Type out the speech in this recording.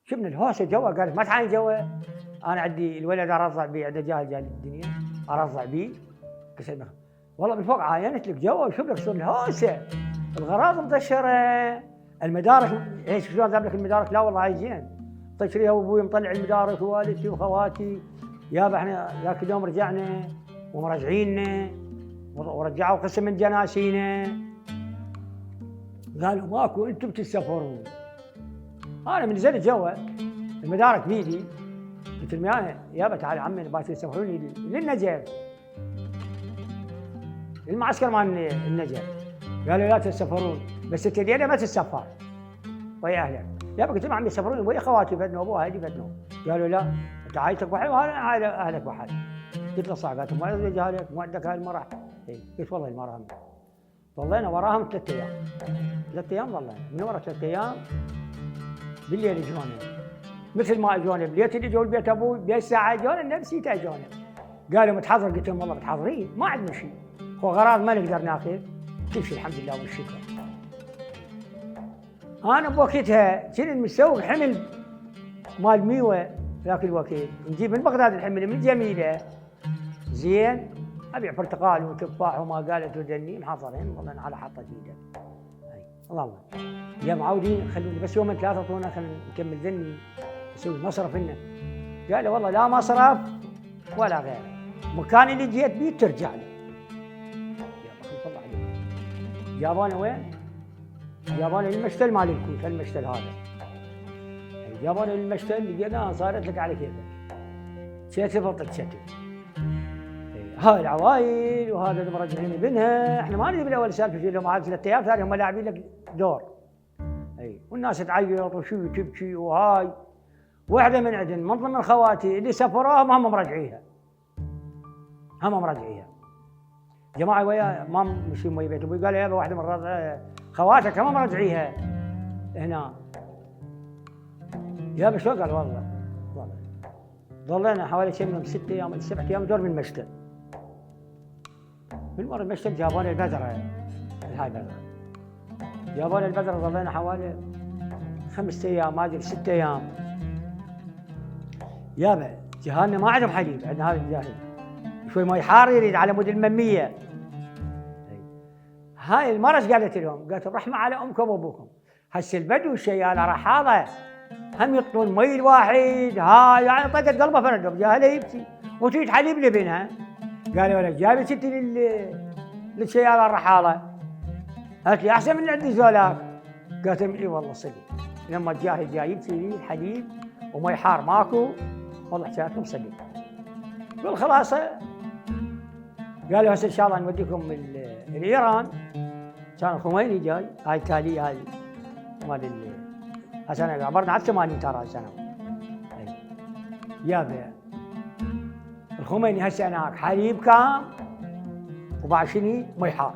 شفنا الهوسه جوا، قالت ما تعاين جوا. انا عندي الولد ارضع بيه، عنده جاهل جاي الدنيا ارضع بيه. قلت والله بالفوق عاينت لك جوا وشوف لك شلون الهوسه، الغراض مطشره، المدارك ايش شلون جاب لك المدارك؟ لا والله عايزين طشريها، وابوي مطلع المدارك ووالدتي وخواتي. يابا احنا ذاك اليوم رجعنا ومرجعيننا ورجعوا قسم من جناسينا، قالوا ماكو انتم تسافرون. انا من نزلت جوا المدارك بيدي، قلت لهم يابا تعال عمي باي تسافروني للنجف، المعسكر مال النجف. قالوا لا تسافرون، بس انت الليله ما تسافر ويا اهلك. يابا قلت لهم عمي يسافروني ويا خواتي بدنا وابوها هذي بدنا. قالوا لا انت عائلتك واحد وانا اهلك واحد. قلت له صح. قالت ما يرضى اهلك ما عندك هاي المراه. قلت والله المراه. ظلينا وراهم 3 ايام. 3 ايام ظلينا، من ورا 3 ايام بالليل اجونا، مثل ما اجونا بليت اللي جو البيت ابوي بالساعه اجونا نفسيته اجونا. قالوا متحضر؟ قلت لهم والله متحضرين ما عندنا شيء، هو غراض ما نقدر ناخذ، كل شيء الحمد لله والشكر. انا بوقتها كنت مسوق حمل مال ميوه ذاك الوقت، نجيب من بغداد الحمل من جميله زين، ابيع برتقال وتفاح وما قالت ودني محضرين والله على حطه جيده. الله يا معودين خلوني بس يومين 3 اعطونا خلينا نكمل ذني نسوي مصرف لنا. قالوا والله لا مصرف ولا غيره، مكان اللي جيت بيه ترجع لي. يا خلف الله عليك. جابونا وين؟ جابونا للمشتل مال الكوت، المشتل هذا. جابونا للمشتل لقيناها صارت لك على كيفك، شتف وطق شتف. هاي العوايل وهذا مرجعين ابنها، احنا ما ندري بالاول سالفه شيء، لهم عاد 3 ايام ثاني هم لاعبين لك دور. اي والناس تعيط وشو تبكي. وهاي واحده من عندن من ضمن خواتي اللي سافروهم هم مرجعيها، هم مرجعيها. جماعه ويا ما مشي ويا بيت ابوي، قال يابا واحده من خواتك هم مرجعيها هنا. يابا شلون؟ قال والله ظلينا حوالي شيء من 6 ايام ولا 7 ايام دور من المشتل. من ورا المشتل جابونا البذره، هاي البذره جابونا البذره، ظلينا حوالي 5 ايام ما ادري 6 ايام. يابا جهالنا ما عندهم حليب، عندنا هذا الجاهل شوي ماي حار يريد على مود المميه. هاي المرج قالت لهم، قالت الرحمه على امكم وابوكم، هسه البدو الشياله رحاضه هم يطلون مي الواحد. هاي يعني طقت قلبه فردهم جاهله يبكي وتريد حليب لبنها. قالوا ولد جايبك انت للشياله الرحاله؟ قالت لي احسن من عندي زولاك. قالت لهم اي والله صدق، لما الجاهل جاي يبكي لي حليب ومي حار ماكو، والله حكايتهم صدق. بالخلاصه قالوا هسه ان شاء الله نوديكم لايران. كان الخميني جاي، هاي التاليه هاي مال هسه انا عبرنا على 80 ترى سنه. يابا الخميني هسه هناك حليب كام وبعد شني مي حار.